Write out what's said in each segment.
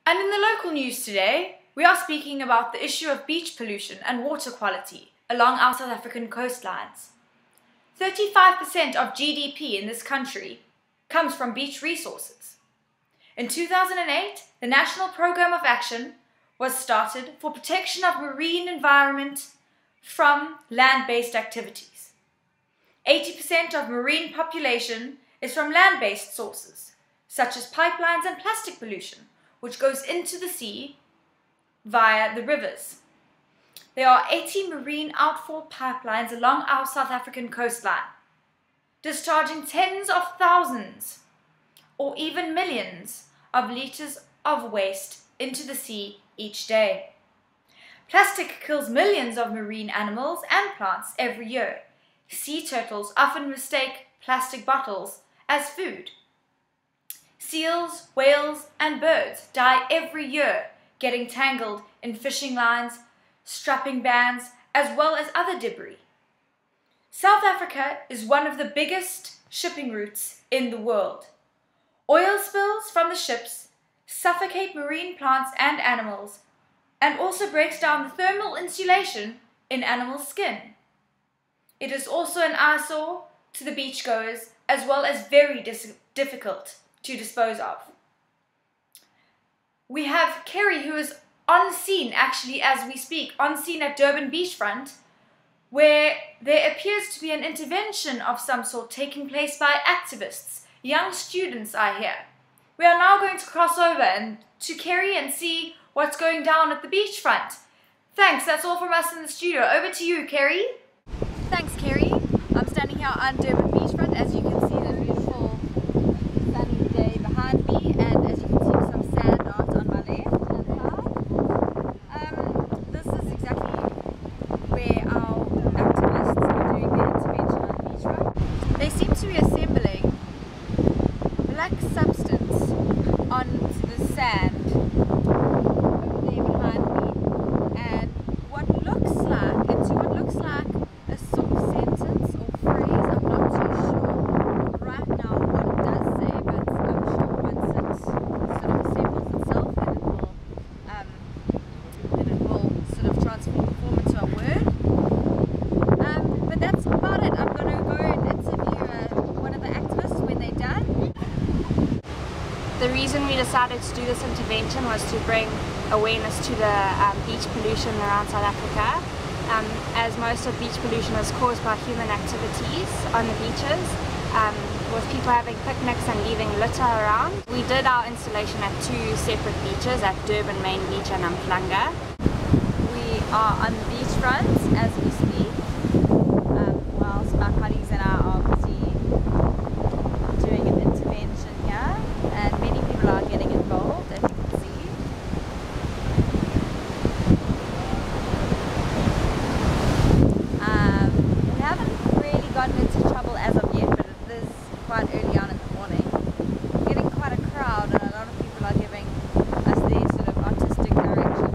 And in the local news today, we are speaking about the issue of beach pollution and water quality along our South African coastlines. 35% of GDP in this country comes from beach resources. In 2008, the National Programme of Action was started for protection of marine environment from land-based activities. 80% of marine population is from land-based sources, such as pipelines and plastic pollution, which goes into the sea via the rivers. There are 80 marine outfall pipelines along our South African coastline, discharging tens of thousands or even millions of litres of waste into the sea each day. Plastic kills millions of marine animals and plants every year. Sea turtles often mistake plastic bottles as food. Seals, whales, and birds die every year getting tangled in fishing lines, strapping bands, as well as other debris. South Africa is one of the biggest shipping routes in the world. Oil spills from the ships suffocate marine plants and animals, and also breaks down the thermal insulation in animal skin. It is also an eyesore to the beachgoers, as well as very difficult to dispose of. We have Kerry, who is on scene, actually as we speak, on scene at Durban beachfront, where there appears to be an intervention of some sort taking place by activists. Young students are here. We are now going to cross over to Kerry and see what's going down at the beachfront. Thanks, that's all from us in the studio. Over to you, Kerry. Thanks, Kerry. I'm standing here on Durban beachfront. As you can see, the beautiful sunny day behind me, and as you can see, some sand art on my left hand side. This is exactly where our activists are doing their intervention on the beachfront. They seem to be assembling black substance onto the sand over there behind me, and what looks like a sort of sentence or phrase, I'm not too sure right now what it does say, but I'm sure once it sort of assembles itself, then it will sort of transform into a word. But that's about it. I'm going to go and interview one of the activists when they're done. The reason we decided to do this intervention was to bring awareness to the beach pollution around South Africa. As most of beach pollution is caused by human activities on the beaches, with people having picnics and leaving litter around. We did our installation at two separate beaches, at Durban Main Beach and Umhlanga. We are on the beachfront as we speak, whilst my colleagues and I are busy doing an intervention here, and many people are getting involved, as you can see. We haven't really gotten into trouble as of yet, but it is quite early on in the morning. We're getting quite a crowd, and a lot of people are giving us their sort of artistic direction.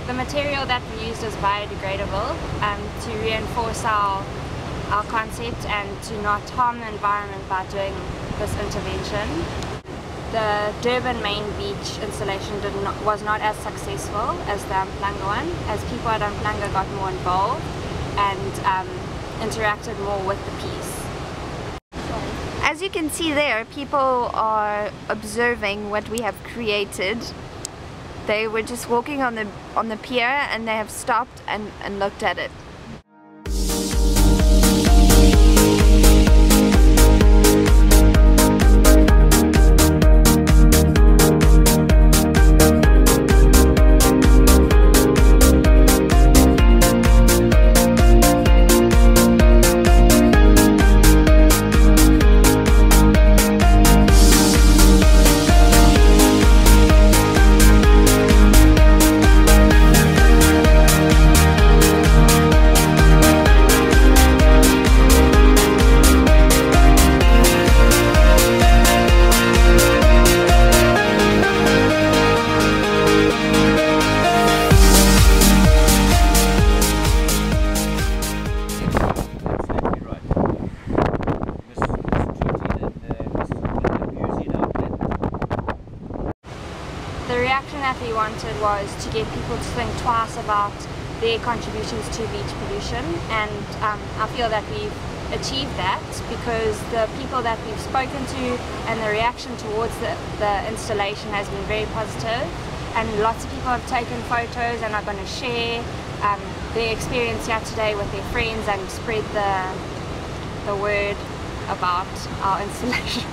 The material that we used is biodegradable to reinforce our concept and to not harm the environment by doing this intervention. The Durban Main Beach installation was not as successful as the Umhlanga one, as people at Umhlanga got more involved and interacted more with the piece. As you can see there, people are observing what we have created. They were just walking on the pier, and they have stopped and looked at it. reaction that we wanted was to get people to think twice about their contributions to beach pollution, and I feel that we've achieved that because the people that we've spoken to and the reaction towards the installation has been very positive, and lots of people have taken photos and are going to share their experience here today with their friends and spread the word about our installation.